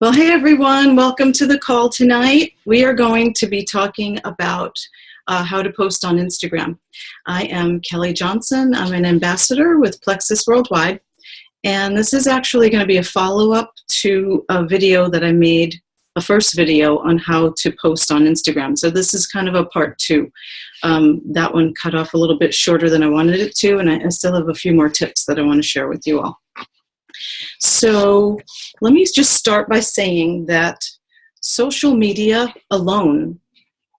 Well, hey everyone, welcome to the call tonight. We are going to be talking about how to post on Instagram. I am Kelly Johnson. I'm an ambassador with Plexus Worldwide, and this is actually going to be a follow-up to a video that I made, a first video on how to post on Instagram. So this is kind of a part two. That one cut off a little bit shorter than I wanted it to, and I still have a few more tips that I want to share with you all. So let me just start by saying that social media alone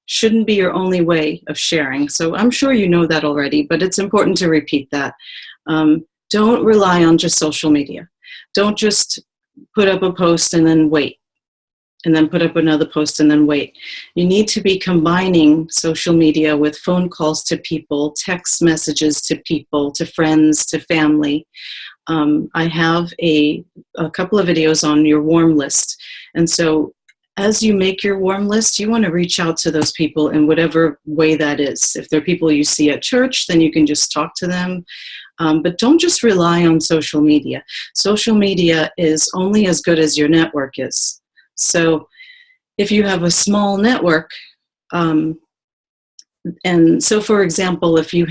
shouldn't be your only way of sharing. So I'm sure you know that already, but it's important to repeat that. Don't rely on just social media. Don't just put up a post and then wait, and then put up another post and then wait. You need to be combining social media with phone calls to people, text messages to people, to friends, to family. I have a couple of videos on your warm list. And so as you make your warm list, you want to reach out to those people in whatever way that is. If they're people you see at church, then you can just talk to them. But don't just rely on social media. Social media is only as good as your network is. So if you have a small network, and so for example, if you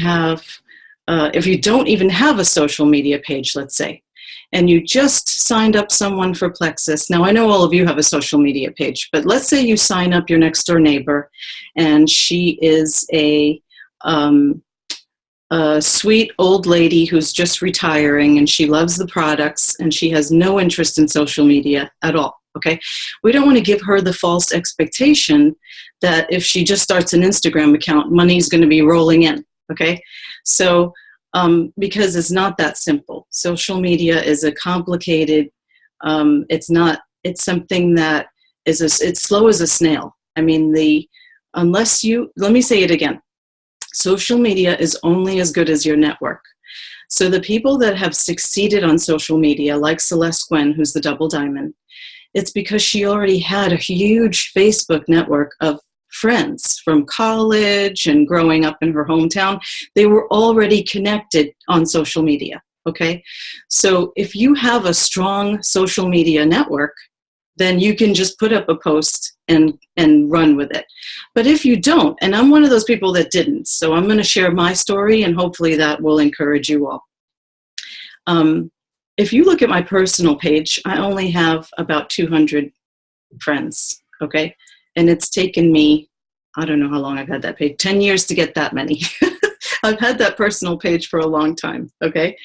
don't even have a social media page, let's say, and you just signed up someone for Plexus. Now, I know all of you have a social media page, but let's say you sign up your next door neighbor, and she is a sweet old lady who's just retiring, and she loves the products, and she has no interest in social media at all. Okay, we don't want to give her the false expectation that if she just starts an Instagram account, money's going to be rolling in. Okay, so because it's not that simple. Social media is a complicated. It's something that it's slow as a snail. I mean, let me say it again. Social media is only as good as your network. So the people that have succeeded on social media, like Celeste Gwen, who's the double diamond, it's because she already had a huge Facebook network of friends from college and growing up in her hometown. They were already connected on social media, okay? So if you have a strong social media network, then you can just put up a post and run with it. But if you don't, and I'm one of those people that didn't, so I'm going to share my story, and hopefully that will encourage you all. If you look at my personal page, I only have about 200 friends, okay? And it's taken me, I don't know how long I've had that page, 10 years to get that many. I've had that personal page for a long time, okay?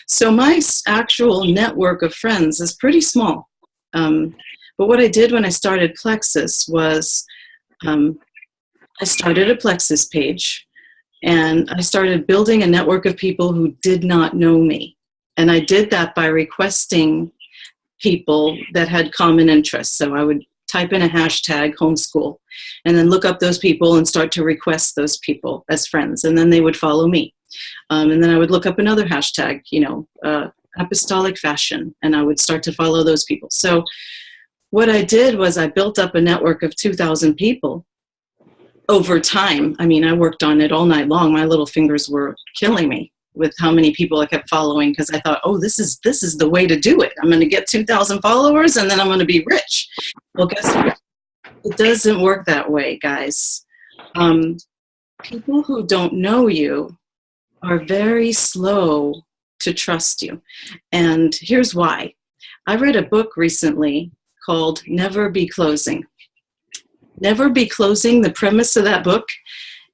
So my actual network of friends is pretty small. But what I did when I started Plexus was I started a Plexus page, and I started building a network of people who did not know me. And I did that by requesting people that had common interests. So I would type in a hashtag homeschool and then look up those people and start to request those people as friends. And then they would follow me. And then I would look up another hashtag, apostolic fashion, and I would start to follow those people. So what I did was I built up a network of 2,000 people over time. I mean, I worked on it all night long. My little fingers were killing me with how many people I kept following, because I thought, oh, this is the way to do it. I'm going to get 2,000 followers and then I'm going to be rich. Well, guess what? It doesn't work that way, guys. People who don't know you are very slow to trust you. And here's why. I read a book recently called Never Be Closing. Never Be Closing, the premise of that book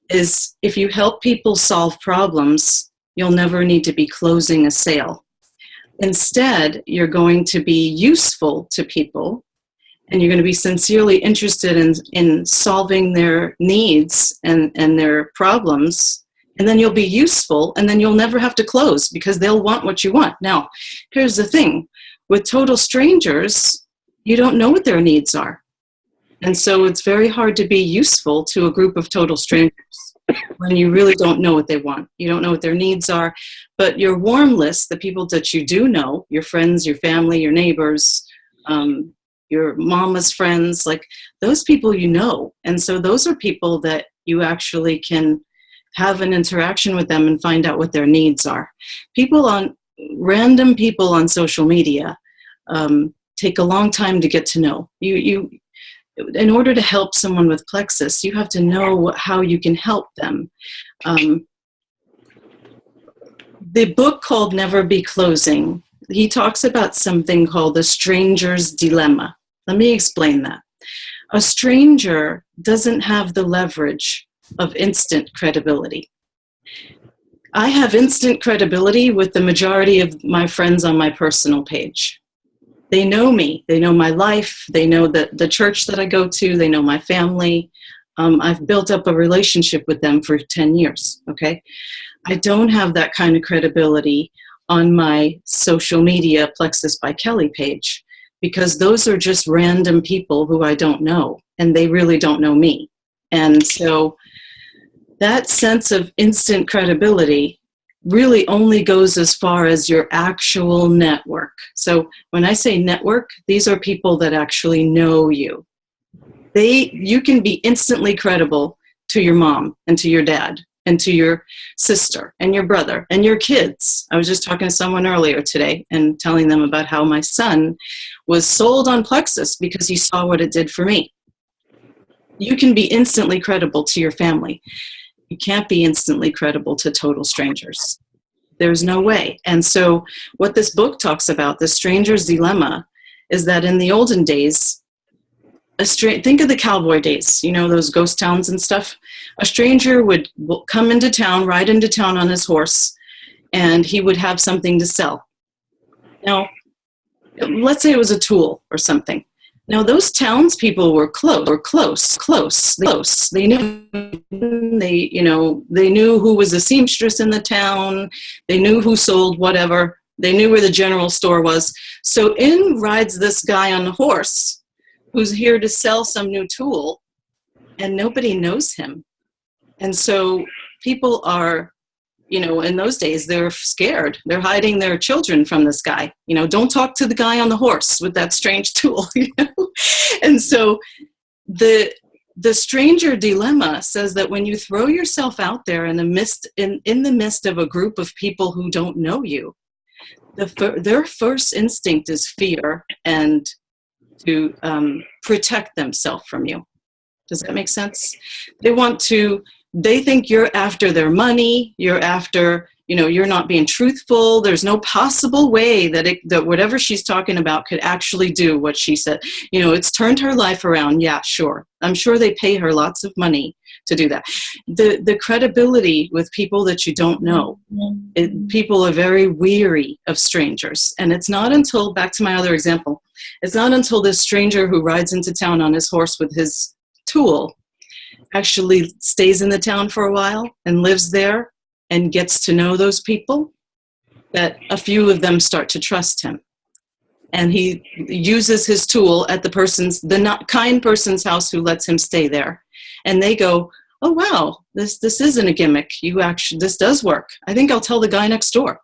is if you help people solve problems, you'll never need to be closing a sale. Instead, you're going to be useful to people, and you're going to be sincerely interested in solving their needs and their problems, and then you'll be useful, and then you'll never have to close because they'll want what you want. Now, here's the thing. With total strangers, you don't know what their needs are. And so it's very hard to be useful to a group of total strangers when you really don't know what they want. You don't know what their needs are. But your warm list, the people that you do know, your friends, your family, your neighbors, your mama's friends, like those people you know. And so those are people that you actually can have an interaction with them and find out what their needs are. Random people on social media, take a long time to get to know. In order to help someone with plexus, you have to know how you can help them. The book called Never Be Closing, he talks about something called the stranger's dilemma. Let me explain that. A stranger doesn't have the leverage of instant credibility. I have instant credibility with the majority of my friends on my personal page. They know me. They know my life. They know the church that I go to. They know my family. I've built up a relationship with them for 10 years, okay? I don't have that kind of credibility on my social media Plexus by Kelly page, because those are just random people who I don't know, and they really don't know me. And so that sense of instant credibility really only goes as far as your actual network. So when I say network, these are people that actually know you. You can be instantly credible to your mom and to your dad and to your sister and your brother and your kids. I was just talking to someone earlier today and telling them about how my son was sold on Plexus because he saw what it did for me. You can be instantly credible to your family. You can't be instantly credible to total strangers. There's no way. And so what this book talks about, The Stranger's Dilemma, is that in the olden days, think of the cowboy days, you know, those ghost towns and stuff. A stranger would come into town, ride into town on his horse, and he would have something to sell. Now, let's say it was a tool or something. Now, those townspeople were close. They knew who was a seamstress in the town. They knew who sold whatever. They knew where the general store was. So in rides this guy on the horse who's here to sell some new tool, and nobody knows him. And so people are, in those days, they're scared. They're hiding their children from this guy. Don't talk to the guy on the horse with that strange tool. And so the stranger dilemma says that when you throw yourself out there in the midst of a group of people who don't know you, their first instinct is fear and to protect themselves from you. Does that make sense? They think you're after their money, you're after, you're not being truthful. There's no possible way that whatever she's talking about could actually do what she said. It's turned her life around. Yeah, sure. I'm sure they pay her lots of money to do that. The credibility with people that you don't know, people are very weary of strangers. And it's not until, back to my other example, it's not until this stranger who rides into town on his horse with his tool actually stays in the town for a while and lives there and gets to know those people that a few of them start to trust him. And he uses his tool at the not kind person's house who lets him stay there. And they go, oh, wow, this isn't a gimmick. This does work. I think I'll tell the guy next door.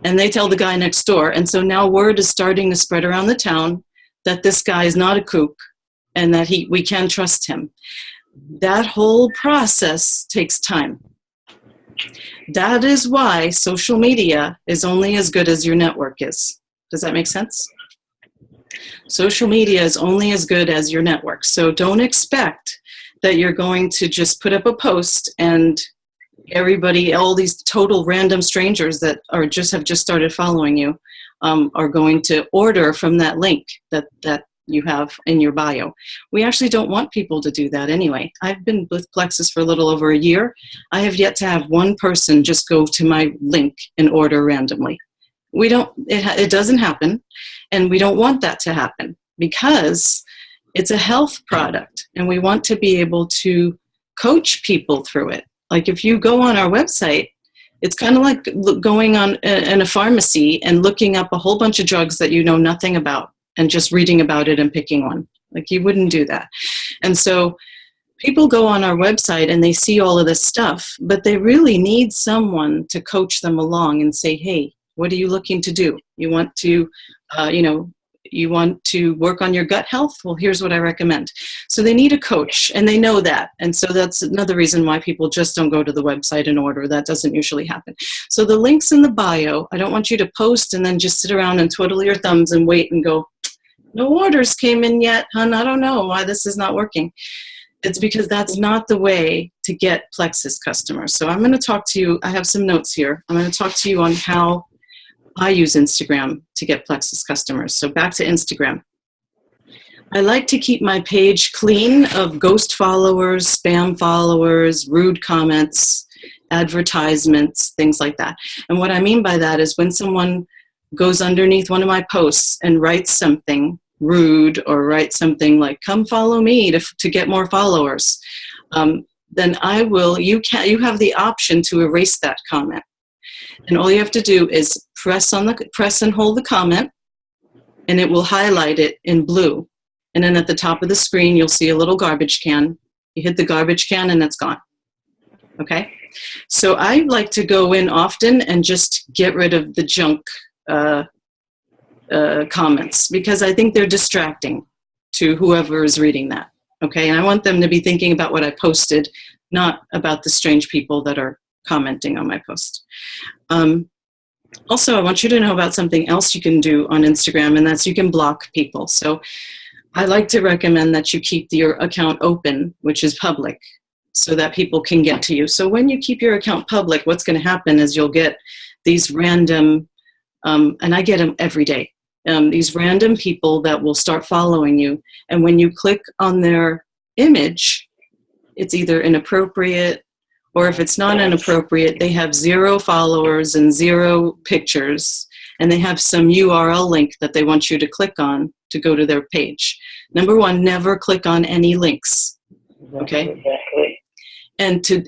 And they tell the guy next door. And so now word is starting to spread around the town that this guy is not a kook and that we can trust him. That whole process takes time. That is why social media is only as good as your network is. Does that make sense? Social media is only as good as your network. So don't expect that you're going to just put up a post and everybody, all these total random strangers that have just started following you, are going to order from that link that you have in your bio. We actually don't want people to do that anyway. I've been with Plexus for a little over a year. I have yet to have one person just go to my link and order randomly. It doesn't happen, and we don't want that to happen because it's a health product, and we want to be able to coach people through it. Like if you go on our website, it's kind of like going on in a pharmacy and looking up a whole bunch of drugs that you know nothing about and just reading about it and picking one. Like you wouldn't do that. And so people go on our website and they see all of this stuff, but they really need someone to coach them along and say, hey, what are you looking to do? You want to, you want to work on your gut health? Well, here's what I recommend. So they need a coach, and they know that. And so that's another reason why people just don't go to the website and order. That doesn't usually happen. So the link's in the bio. I don't want you to post and then just sit around and twiddle your thumbs and wait and go, no orders came in yet, hon. I don't know why this is not working. It's because that's not the way to get Plexus customers. So I'm going to talk to you. I have some notes here. I'm going to talk to you on how I use Instagram to get Plexus customers. So back to Instagram. I like to keep my page clean of ghost followers, spam followers, rude comments, advertisements, things like that. And what I mean by that is when someone goes underneath one of my posts and writes something rude or writes something like, come follow me to get more followers, then I will, you have the option to erase that comment. And all you have to do is press and hold the comment, and it will highlight it in blue. And then at the top of the screen, you'll see a little garbage can. You hit the garbage can and it's gone. Okay? So I like to go in often and just get rid of the junk comments, because I think they're distracting to whoever is reading that. Okay? And I want them to be thinking about what I posted, not about the strange people that are commenting on my post. Also, I want you to know about something else you can do on Instagram, and that's you can block people. So I like to recommend that you keep your account open, which is public, so that people can get to you. So when you keep your account public, what's going to happen is you'll get these random, and I get them every day, these random people that will start following you. And when you click on their image, it's either inappropriate, or if it's not inappropriate, they have 0 followers and 0 pictures, and they have some URL link that they want you to click on to go to their page. Number one, never click on any links, okay? Exactly.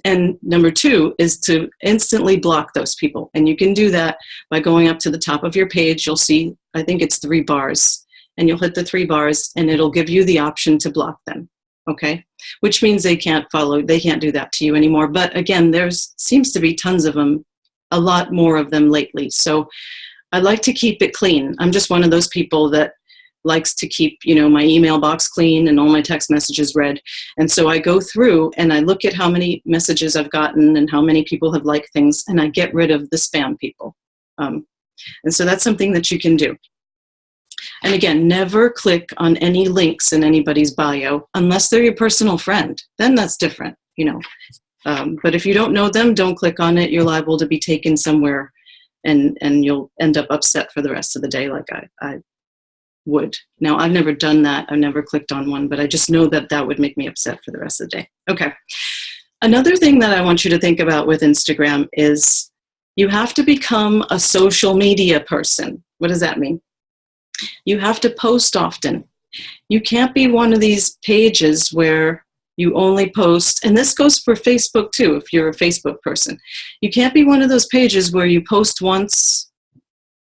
And number two is to instantly block those people. And you can do that by going up to the top of your page. You'll see, I think it's 3 bars, and you'll hit the 3 bars, and it'll give you the option to block them, okay? Which means they can't do that to you anymore. But again, there's seems to be tons of them, a lot more of them lately. So I like to keep it clean. I'm just one of those people that likes to keep, my email box clean and all my text messages read. And so I go through and I look at how many messages I've gotten and how many people have liked things, and I get rid of the spam people. And so that's something that you can do. And again, never click on any links in anybody's bio unless they're your personal friend. Then that's different, But if you don't know them, don't click on it. You're liable to be taken somewhere, and you'll end up upset for the rest of the day, like I would. Now, I've never done that. I've never clicked on one, but I just know that that would make me upset for the rest of the day. Okay. Another thing that I want you to think about with Instagram is you have to become a social media person. What does that mean? You have to post often. You can't be one of these pages where you only post, and this goes for Facebook too, if you're a Facebook person. You can't be one of those pages where you post once,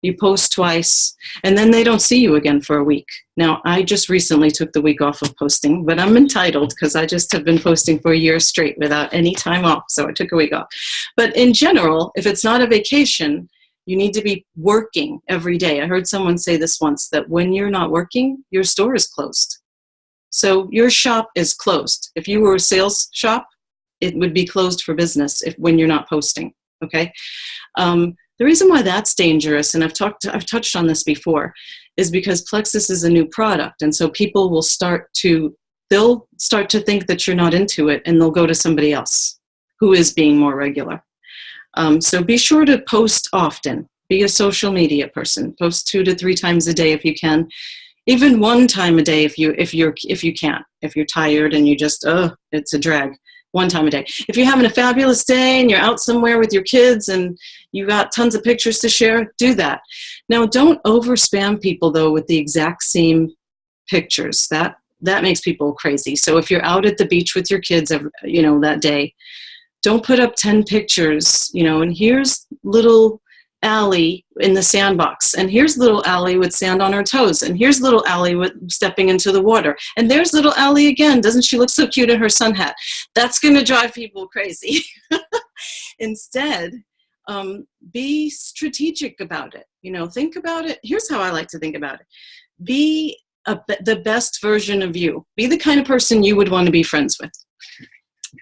you post twice, and then they don't see you again for a week. Now, I just recently took the week off of posting, but I'm entitled because I just have been posting for a year straight without any time off, so I took a week off. But in general, if it's not a vacation, you need to be working every day. I heard someone say this once, that when you're not working, your store is closed. So your shop is closed. If you were a sales shop, it would be closed for business when you're not posting, okay? The reason why that's dangerous, and I've touched on this before, is because Plexus is a new product, and so people will they'll start to think that you're not into it, and they'll go to somebody else who is being more regular. So be sure to post often. Be a social media person. Post 2 to 3 times a day if you can. Even 1 time a day if you can't. If you're tired and you just it's a drag. 1 time a day. If you're having a fabulous day and you're out somewhere with your kids and you got tons of pictures to share, do that. Now, don't over spam people though with the exact same pictures. That makes people crazy. So if you're out at the beach with your kids, that day, don't put up 10 pictures, and here's little Allie in the sandbox, and here's little Allie with sand on her toes, and here's little Allie with stepping into the water, and there's little Allie again. Doesn't she look so cute in her sun hat? That's going to drive people crazy. Instead, be strategic about it. Think about it. Here's how I like to think about it. Be the best version of you. Be the kind of person you would want to be friends with.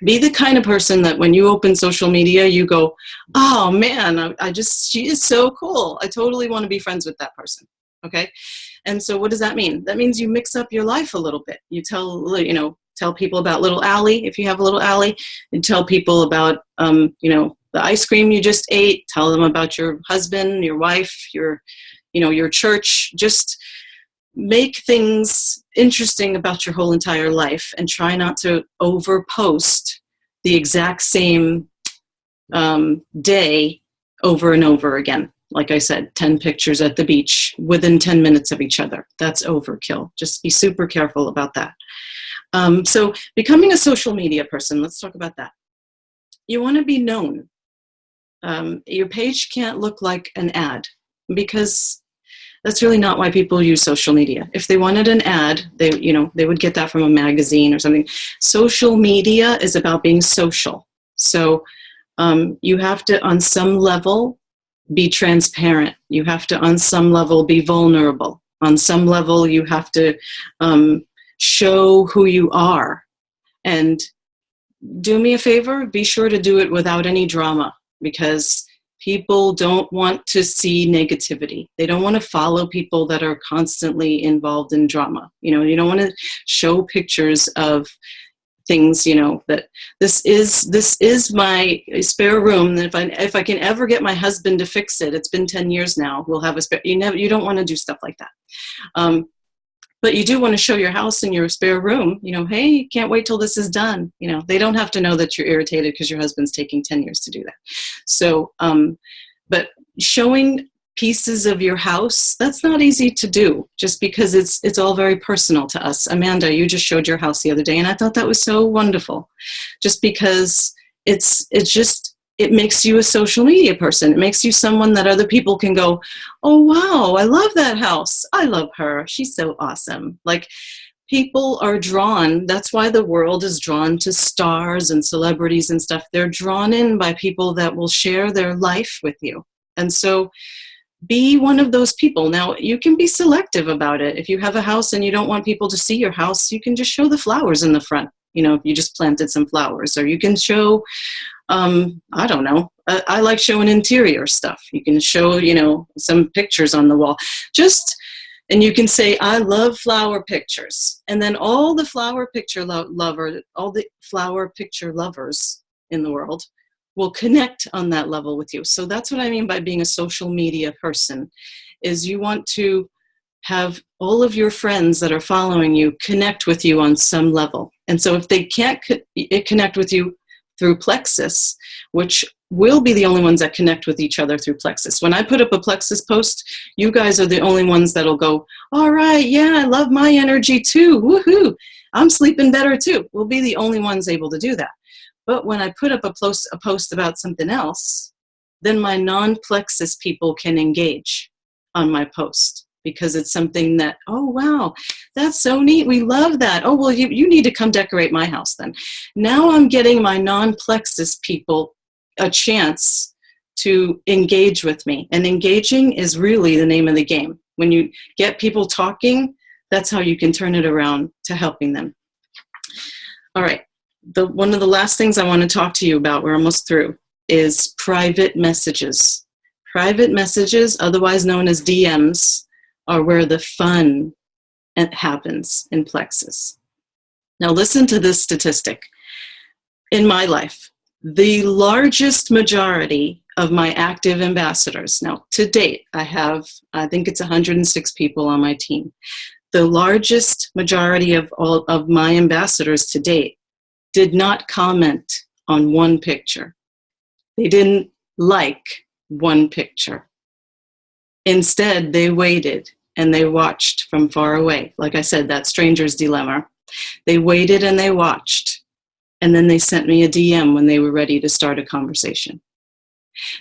Be the kind of person that when you open social media, you go, oh man, she is so cool. I totally want to be friends with that person. Okay. And so what does that mean? That means you mix up your life a little bit. You tell people about little Allie, if you have a little Allie, and tell people about, the ice cream you just ate. Tell them about your husband, your wife, your church. Just make things interesting about your whole entire life, and try not to overpost the exact same day over and over again. Like I said, 10 pictures at the beach within 10 minutes of each other. That's overkill. Just be super careful about that. So becoming a social media person, let's talk about that. You want to be known. Your page can't look like an ad, because that's really not why people use social media. If they wanted an ad, they would get that from a magazine or something. Social media is about being social. So you have to, on some level, be transparent. You have to, on some level, be vulnerable. On some level, you have to show who you are. And do me a favor, be sure to do it without any drama, because people don't want to see negativity. They don't want to follow people that are constantly involved in drama. You don't want to show pictures of things, that this is my spare room. And if I can ever get my husband to fix it, it's been 10 years now, we'll have a spare. You don't want to do stuff like that. But you do want to show your house and your spare room, hey, can't wait till this is done. They don't have to know that you're irritated because your husband's taking 10 years to do that. So, but showing pieces of your house, that's not easy to do, just because it's all very personal to us. Amanda, you just showed your house the other day, and I thought that was so wonderful, just because it makes you a social media person. It makes you someone that other people can go, oh, wow, I love that house. I love her. She's so awesome. Like, people are drawn. That's why the world is drawn to stars and celebrities and stuff. They're drawn in by people that will share their life with you. And so be one of those people. Now, you can be selective about it. If you have a house and you don't want people to see your house, you can just show the flowers in the front. If you just planted some flowers, or you can show, I don't know. I like showing interior stuff. You can show, some pictures on the wall. And you can say, I love flower pictures. And then all the flower picture lovers in the world will connect on that level with you. So that's what I mean by being a social media person, is you want to have all of your friends that are following you connect with you on some level. And so if they can't connect with you through Plexus, which will be the only ones that connect with each other through Plexus. When I put up a Plexus post, you guys are the only ones that'll go, all right, yeah, I love my energy too. Woohoo, I'm sleeping better too. We'll be the only ones able to do that. But when I put up a post about something else, then my non-Plexus people can engage on my post, because it's something that, oh, wow, that's so neat. We love that. Oh, well, you need to come decorate my house then. Now I'm getting my non-Plexus people a chance to engage with me. And engaging is really the name of the game. When you get people talking, that's how you can turn it around to helping them. All right. One of the last things I want to talk to you about, we're almost through, is private messages. Private messages, otherwise known as DMs, are where the fun happens in Plexus. Now listen to this statistic. In my life, the largest majority of my active ambassadors, now to date, I think it's 106 people on my team. The largest majority of all of my ambassadors to date did not comment on one picture. They didn't like one picture. Instead, they waited and they watched from far away. Like I said, that stranger's dilemma. They waited and they watched. And then they sent me a DM when they were ready to start a conversation.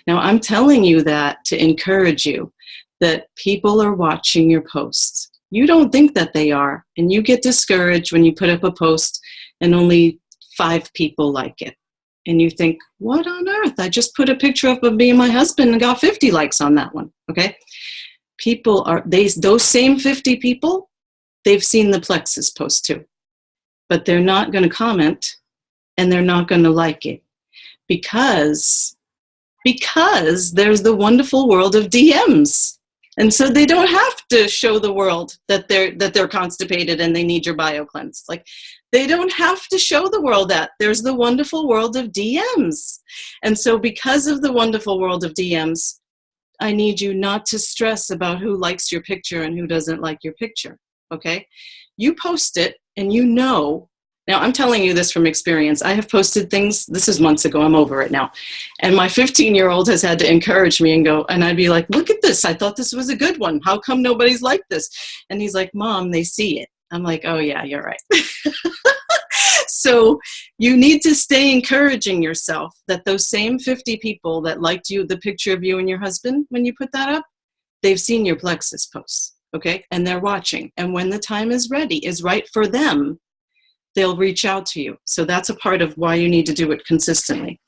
Now, I'm telling you that to encourage you that people are watching your posts. You don't think that they are. And you get discouraged when you put up a post and only 5 people like it. And you think, what on earth? I just put a picture up of me and my husband and got 50 likes on that one. Okay? Those same 50 people, they've seen the Plexus post too. But they're not going to comment and they're not going to like it because there's the wonderful world of DMs. And so they don't have to show the world that they're constipated and they need your BioCleanse. Like, they don't have to show the world that. There's the wonderful world of DMs. And so because of the wonderful world of DMs, I need you not to stress about who likes your picture and who doesn't like your picture, okay? You post it and you know. Now, I'm telling you this from experience. I have posted things, this is months ago, I'm over it now. And my 15-year-old has had to encourage me and go, and I'd be like, look at this. I thought this was a good one. How come nobody's like this? And he's like, Mom, they see it. I'm like, oh yeah, you're right. So you need to stay encouraging yourself that those same 50 people that liked you, the picture of you and your husband, when you put that up, they've seen your Plexus posts, okay? And they're watching. And when the time is ready, is right for them, they'll reach out to you. So that's a part of why you need to do it consistently.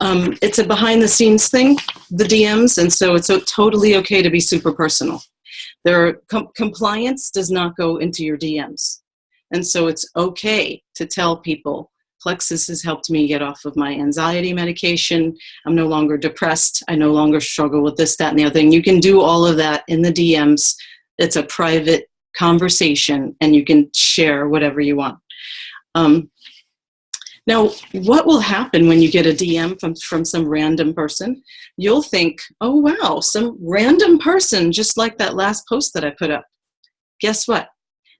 It's a behind the scenes thing, the DMs, and so it's totally okay to be super personal. Compliance does not go into your DMs. And so it's okay to tell people, Plexus has helped me get off of my anxiety medication. I'm no longer depressed. I no longer struggle with this, that, and the other thing. You can do all of that in the DMs. It's a private conversation, and you can share whatever you want. Now, what will happen when you get a DM from some random person? You'll think, oh, wow, some random person, just like that last post that I put up. Guess what?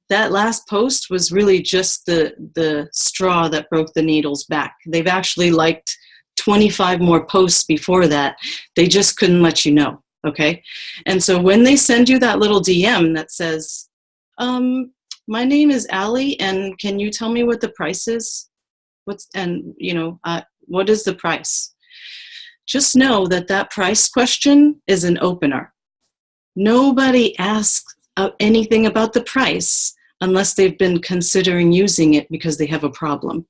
That last post was really just the straw that broke the needle's back. They've actually liked 25 more posts before that. They just couldn't let you know, okay? And so when they send you that little DM that says, my name is Allie, and can you tell me what the price is? What is the price? Just know that price question is an opener. Nobody asks anything about the price unless they've been considering using it because they have a problem.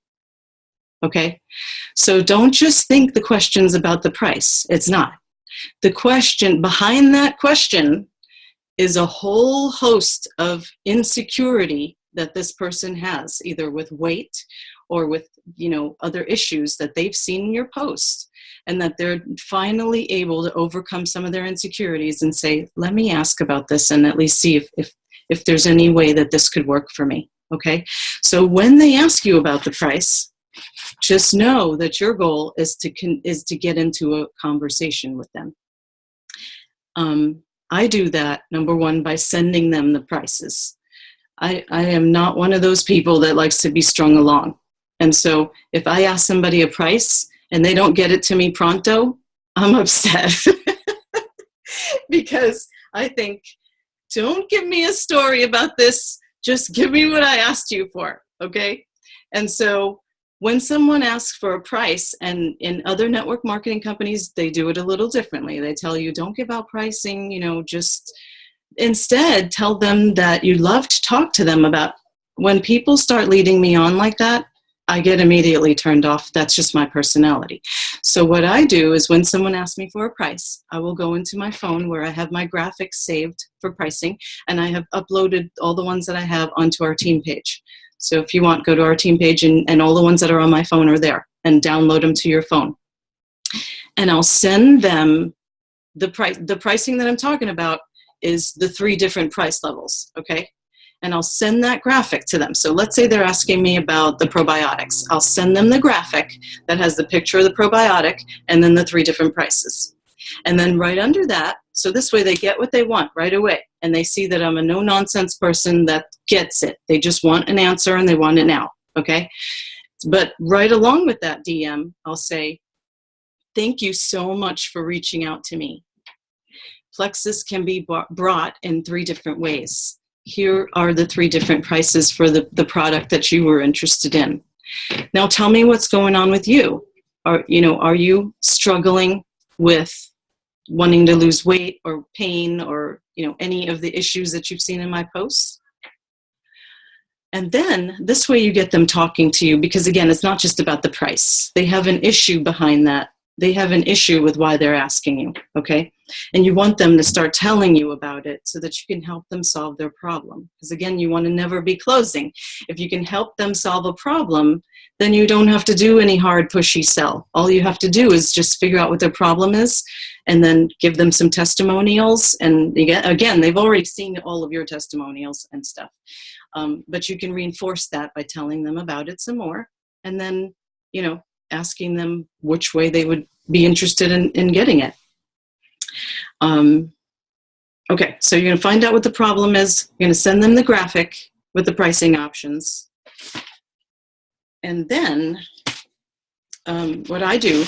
Okay? So don't just think the question's about the price. It's not. The question behind that question is a whole host of insecurity that this person has, either with weight or with, other issues that they've seen in your post, and that they're finally able to overcome some of their insecurities and say, let me ask about this and at least see if there's any way that this could work for me, okay? So when they ask you about the price, just know that your goal is to get into a conversation with them. I do that, number one, by sending them the prices. I am not one of those people that likes to be strung along. And so if I ask somebody a price and they don't get it to me pronto, I'm upset. Because I think, don't give me a story about this, just give me what I asked you for, okay? And so when someone asks for a price, and in other network marketing companies, they do it a little differently. They tell you, don't give out pricing, just instead tell them that you love to talk to them about. When people start leading me on like that, I get immediately turned off. That's just my personality. So what I do is when someone asks me for a price, I will go into my phone where I have my graphics saved for pricing, and I have uploaded all the ones that I have onto our team page. So if you want, go to our team page, and all the ones that are on my phone are there, and download them to your phone. And I'll send them the price. The pricing that I'm talking about is the 3 different price levels, okay? And I'll send that graphic to them. So let's say they're asking me about the probiotics. I'll send them the graphic that has the picture of the probiotic and then the 3 different prices. And then right under that, so this way they get what they want right away. And they see that I'm a no-nonsense person that gets it. They just want an answer and they want it now, okay? But right along with that DM, I'll say, thank you so much for reaching out to me. Plexus can be brought in 3 different ways. Here are the 3 different prices for the product that you were interested in. Now tell me what's going on with you. Are you struggling with wanting to lose weight or pain or, any of the issues that you've seen in my posts? And then this way you get them talking to you, because again, it's not just about the price. They have an issue behind that they have an issue with why they're asking you, okay? And you want them to start telling you about it so that you can help them solve their problem. Because again, you want to never be closing. If you can help them solve a problem, then you don't have to do any hard, pushy sell. All you have to do is just figure out what their problem is and then give them some testimonials. And again, they've already seen all of your testimonials and stuff. But you can reinforce that by telling them about it some more. And then, asking them which way they would be interested in getting it. Okay, so you're going to find out what the problem is. You're going to send them the graphic with the pricing options. And then what I do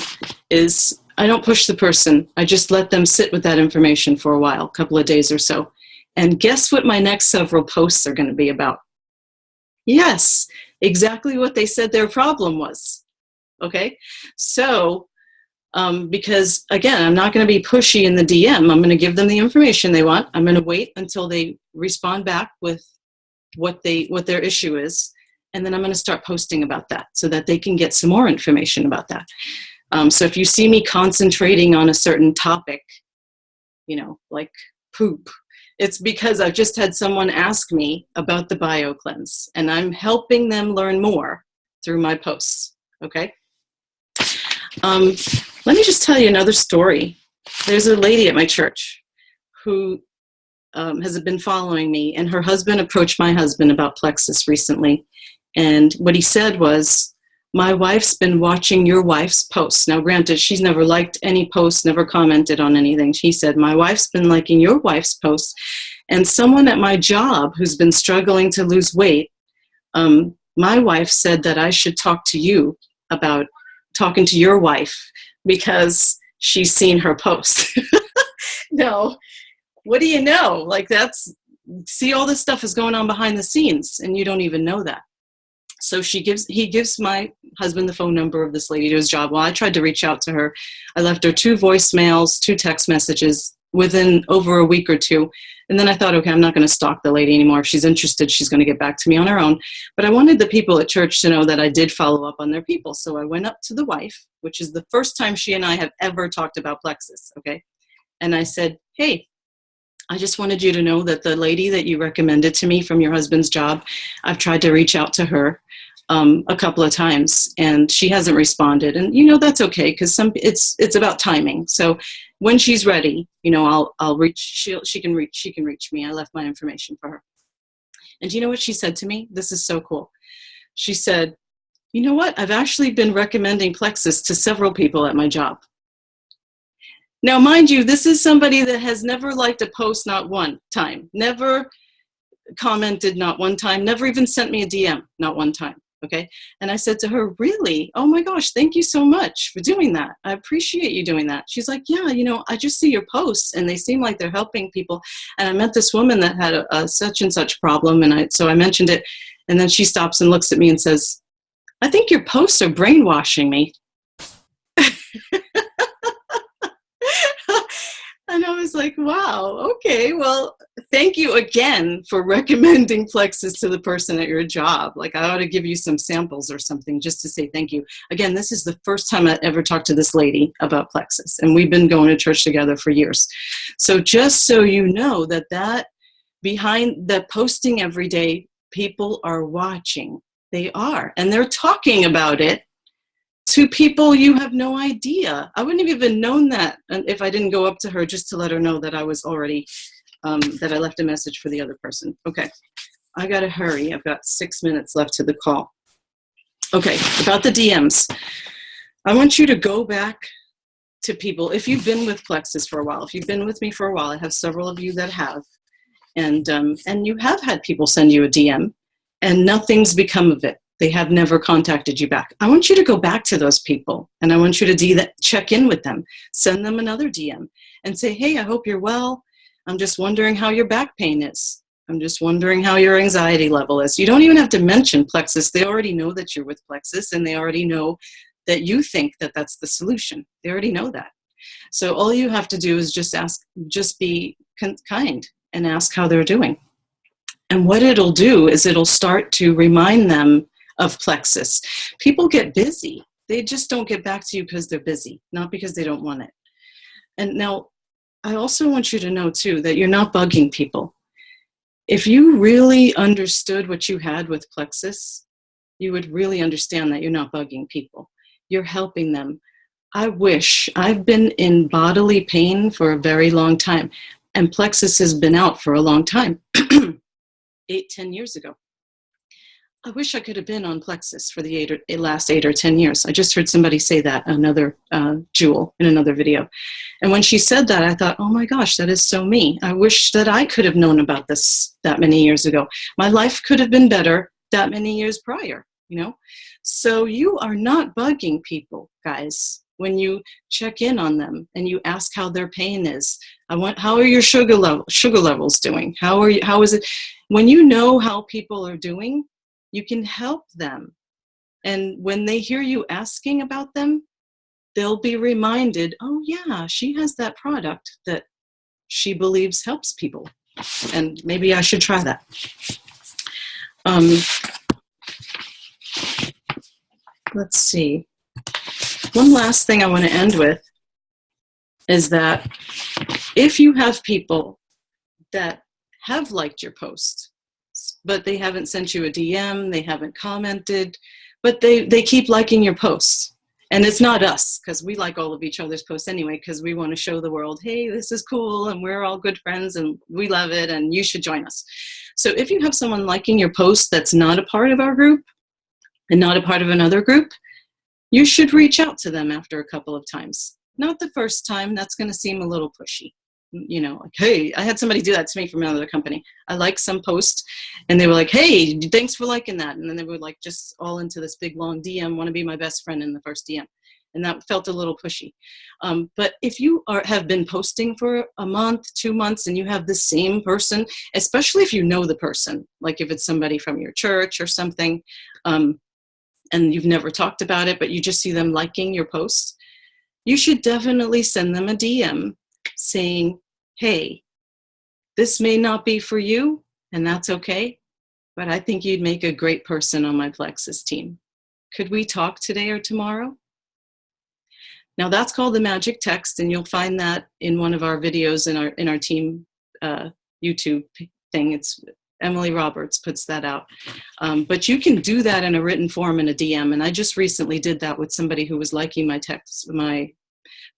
is I don't push the person. I just let them sit with that information for a while, a couple of days or so. And guess what my next several posts are going to be about? Yes, exactly what they said their problem was. Okay, so because again, I'm not going to be pushy in the DM. I'm going to give them the information they want. I'm going to wait until they respond back with what their issue is, and then I'm going to start posting about that so that they can get some more information about that. So if you see me concentrating on a certain topic, like poop, it's because I've just had someone ask me about the BioCleanse, and I'm helping them learn more through my posts. Okay. Let me just tell you another story. There's a lady at my church who has been following me, and her husband approached my husband about Plexus recently. And what he said was, my wife's been watching your wife's posts. Now, granted, she's never liked any posts, never commented on anything. He said, my wife's been liking your wife's posts. And someone at my job who's been struggling to lose weight, my wife said that I should talk to you about talking to your wife because she's seen her post. No, what do you know? See, all this stuff is going on behind the scenes and you don't even know that. So he gives my husband the phone number of this lady to his job. Well, I tried to reach out to her. I left her 2 voicemails, 2 text messages within over a week or 2. And then I thought, okay, I'm not going to stalk the lady anymore. If she's interested, she's going to get back to me on her own. But I wanted the people at church to know that I did follow up on their people. So I went up to the wife, which is the first time she and I have ever talked about Plexus, okay? And I said, hey, I just wanted you to know that the lady that you recommended to me from your husband's job, I've tried to reach out to her a couple of times, and she hasn't responded. And that's okay, because it's about timing. So when she's ready, I'll reach. She can reach me. I left my information for her. And do you know what she said to me? This is so cool. She said, you know what? I've actually been recommending Plexus to several people at my job. Now, mind you, this is somebody that has never liked a post, not one time, never commented, not one time, never even sent me a DM, not one time. Okay. And I said to her, really? Oh my gosh, thank you so much for doing that. I appreciate you doing that. She's like, yeah, I just see your posts and they seem like they're helping people. And I met this woman that had a such and such problem. And so I mentioned it. And then she stops and looks at me and says, I think your posts are brainwashing me. And I was like, wow, okay, well, thank you again for recommending Plexus to the person at your job. I ought to give you some samples or something just to say thank you. Again, this is the first time I ever talked to this lady about Plexus, and we've been going to church together for years. So just so you know that behind the posting every day, people are watching. They are, and they're talking about it to people you have no idea. I wouldn't have even known that if I didn't go up to her just to let her know that I was already, that I left a message for the other person. Okay, I gotta hurry. I've got 6 minutes left to the call. Okay, about the DMs. I want you to go back to people. If you've been with Plexus for a while, if you've been with me for a while, I have several of you that have, and you have had people send you a DM and nothing's become of it. They have never contacted you back. I want you to go back to those people, and I want you to do that. Check in with them. Send them another DM and say, hey, I hope you're well. I'm just wondering how your back pain is. I'm just wondering how your anxiety level is. You don't even have to mention Plexus. They already know that you're with Plexus, and they already know that you think that that's the solution. They already know that. So all you have to do is just be kind and ask how they're doing. And what it'll do is it'll start to remind them of Plexus. People get busy. They just don't get back to you because they're busy, not because they don't want it. And now, I also want you to know, too, that you're not bugging people. If you really understood what you had with Plexus, you would really understand that you're not bugging people. You're helping them. I've been in bodily pain for a very long time, and Plexus has been out for a long time, 8-10 years ago. I wish I could have been on Plexus for the last 8 or 10 years. I just heard somebody say that, another Jewel, in another video. And when she said that, I thought, oh my gosh, that is so me. I wish that I could have known about this that many years ago. My life could have been better that many years prior, you know? So you are not bugging people, guys, when you check in on them and you ask how their pain is. How are your sugar levels doing? How is it? When you know how people are doing, you can help them. And when they hear you asking about them, they'll be reminded, oh yeah, she has that product that she believes helps people. And maybe I should try that. Let's see. One last thing I want to end with is that if you have people that have liked your post, but they haven't sent you a DM, they haven't commented, but they keep liking your posts. And it's not us, because we like all of each other's posts anyway, because we want to show the world, hey, this is cool, and we're all good friends, and we love it, and you should join us. So if you have someone liking your post that's not a part of our group, and not a part of another group, you should reach out to them after a couple of times. Not the first time, that's going to seem a little pushy. You know, like, hey, I had somebody do that to me from another company. I liked some post, and they were like, hey, thanks for liking that. And then they were like just all into this big long DM, want to be my best friend in the first DM. And that felt a little pushy. But if you have been posting for a month, 2 months, and you have the same person, especially if you know the person, like if it's somebody from your church or something, and you've never talked about it, but you just see them liking your posts, you should definitely send them a DM saying, hey, this may not be for you, and that's okay, but I think you'd make a great person on my Plexus team. Could we talk today or tomorrow? Now that's called the magic text, and you'll find that in one of our videos in our team YouTube thing. It's Emily Roberts puts that out. But you can do that in a written form in a DM, and I just recently did that with somebody who was liking my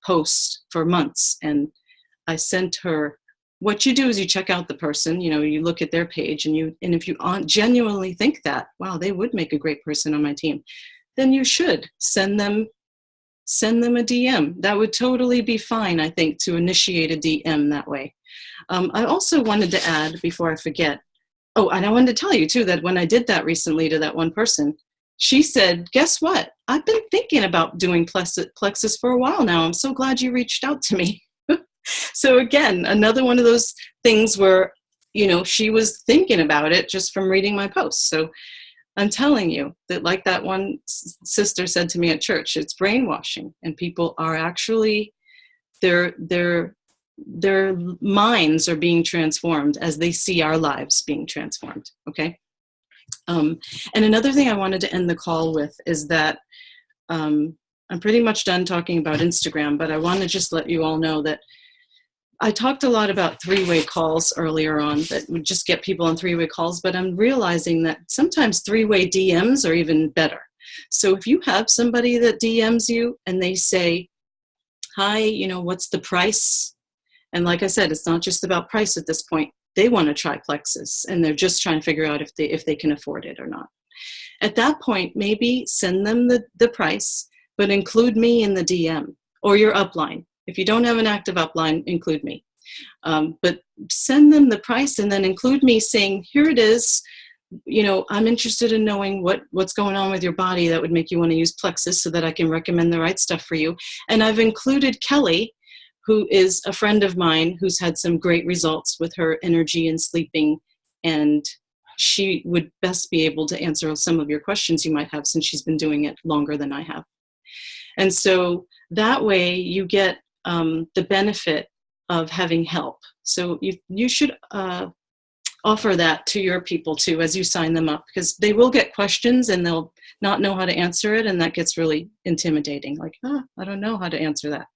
post for months, and I sent her, what you do is you check out the person, you know, you look at their page, and if you genuinely think that, wow, they would make a great person on my team, then you should send them a DM. That would totally be fine, I think, to initiate a DM that way. I also wanted to add, before I forget, oh, and I wanted to tell you too, that when I did that recently to that one person, she said, guess what? I've been thinking about doing Plexus for a while now. I'm so glad you reached out to me. So again, another one of those things where, you know, she was thinking about it just from reading my posts. So I'm telling you that, like that one sister said to me at church, it's brainwashing, and people are actually, their minds are being transformed as they see our lives being transformed. Okay. And another thing I wanted to end the call with is that I'm pretty much done talking about Instagram, but I want to just let you all know that I talked a lot about three-way calls earlier on, that would just get people on three-way calls, but I'm realizing that sometimes three-way DMs are even better. So if you have somebody that DMs you and they say, hi, you know, what's the price? And like I said, it's not just about price at this point. They want to try Plexus, and they're just trying to figure out if they can afford it or not. At that point, maybe send them the price, but include me in the DM or your upline. If you don't have an active upline, include me. But send them the price and then include me saying, here it is. You know, I'm interested in knowing what's going on with your body that would make you want to use Plexus so that I can recommend the right stuff for you. And I've included Kelly, who is a friend of mine who's had some great results with her energy and sleeping, and she would best be able to answer some of your questions you might have, since she's been doing it longer than I have. And so that way you get the benefit of having help. So you should offer that to your people too as you sign them up, because they will get questions and they'll not know how to answer it, and that gets really intimidating, like, I don't know how to answer that.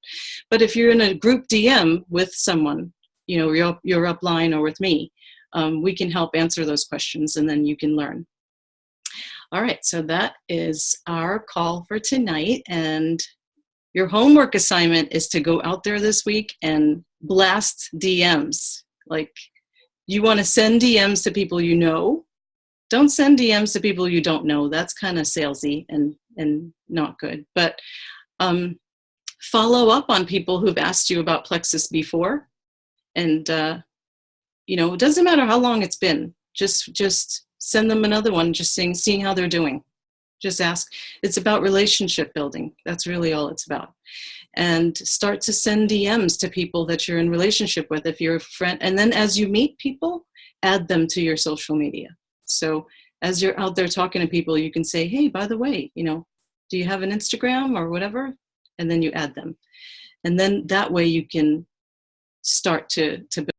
But if you're in a group DM with someone, your upline or with me, we can help answer those questions, and then you can learn. All right, so that is our call for tonight, and your homework assignment is to go out there this week and blast DMs. Like, you want to send DMs to people you know. Don't send DMs to people you don't know. That's kind of salesy and not good. But follow up on people who've asked you about Plexus before. And, it doesn't matter how long it's been. Just send them another one, just seeing how they're doing. Just ask. It's about relationship building. That's really all it's about. And start to send DMs to people that you're in relationship with if you're a friend. And then as you meet people, add them to your social media. So as you're out there talking to people, you can say, hey, by the way, do you have an Instagram or whatever? And then you add them. And then that way you can start to build